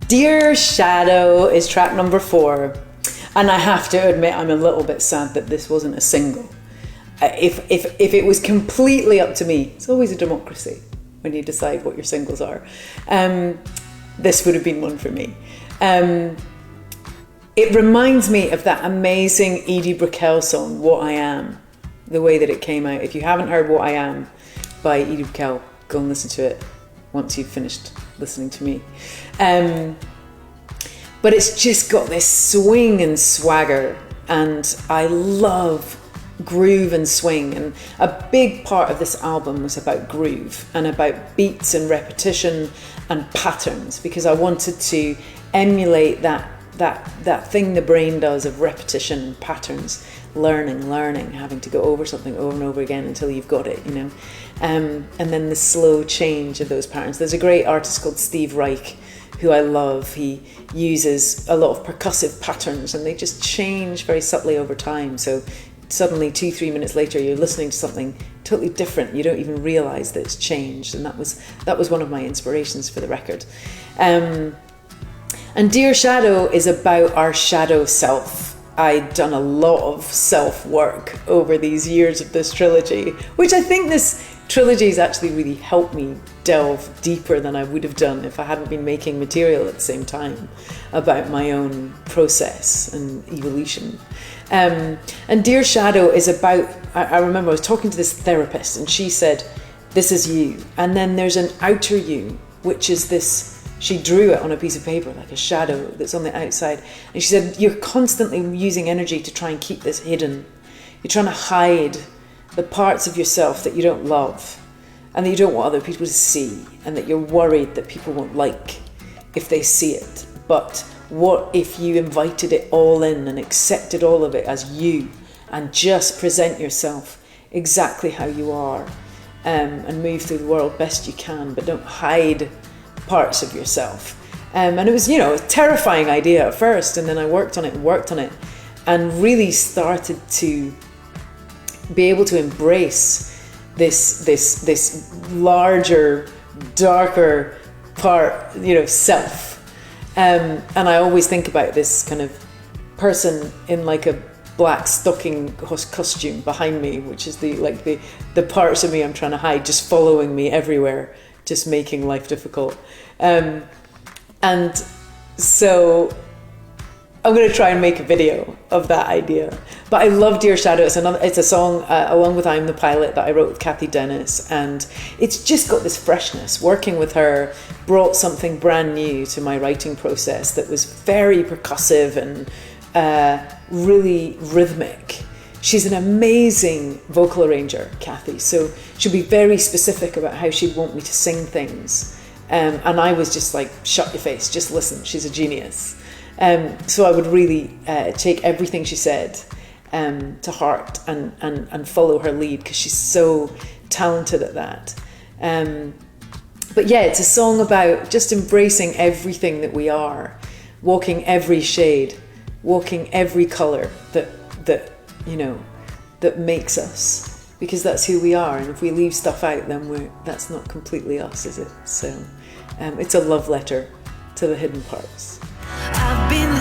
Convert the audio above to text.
Dear Shadow is track number 4, and I have to admit I'm a little bit sad that this wasn't a single. If it was completely up to me, it's always a democracy when you decide what your singles are. This would have been one for me. It reminds me of that amazing Edie Brickell song, What I Am, the way that it came out. If you haven't heard What I Am by Edie Brickell, go and listen to it once you've finished listening to me. But it's just got this swing and swagger, and I love groove and swing, and a big part of this album was about groove and about beats and repetition and patterns, because I wanted to emulate that thing the brain does of repetition, patterns, learning, having to go over something over and over again until you've got it, you know. And then the slow change of those patterns. There's a great artist called Steve Reich who I love. He uses a lot of percussive patterns, and they just change very subtly over time. So suddenly 2-3 minutes later you're listening to something totally different. You don't even realize that it's changed, and that was one of my inspirations for the record. And Dear Shadow is about our shadow self. I'd done a lot of self-work over these years of this trilogy, which I think this trilogy has actually really helped me delve deeper than I would have done if I hadn't been making material at the same time about my own process and evolution. And Dear Shadow is about, I remember I was talking to this therapist, and she said, this is you. And then there's an outer you, which is this, she drew it on a piece of paper like a shadow that's on the outside. And she said, you're constantly using energy to try and keep this hidden. You're trying to hide the parts of yourself that you don't love and that you don't want other people to see, and that you're worried that people won't like if they see it. But what if you invited it all in and accepted all of it as you, and just present yourself exactly how you are, and move through the world best you can, but don't hide parts of yourself. And it was, a terrifying idea at first, and then I worked on it and really started to be able to embrace this larger, darker part, self. And I always think about this kind of person in like a black stocking costume behind me, which is the parts of me I'm trying to hide, just following me everywhere, just making life difficult. And so I'm going to try and make a video of that idea. But I love Dear Shadow. It's a song along with I'm the Pilot that I wrote with Kathy Dennis, and it's just got this freshness. Working with her brought something brand new to my writing process that was very percussive and really rhythmic. She's an amazing vocal arranger, Kathy, so she'll be very specific about how she'd want me to sing things. And I was just like, shut your face, just listen, she's a genius. So I would really take everything she said to heart and follow her lead, because she's so talented at that. But yeah, it's a song about just embracing everything that we are, walking every shade, walking every colour that makes us, because that's who we are. And if we leave stuff out, then that's not completely us, is it? So it's a love letter to the hidden parts. I've been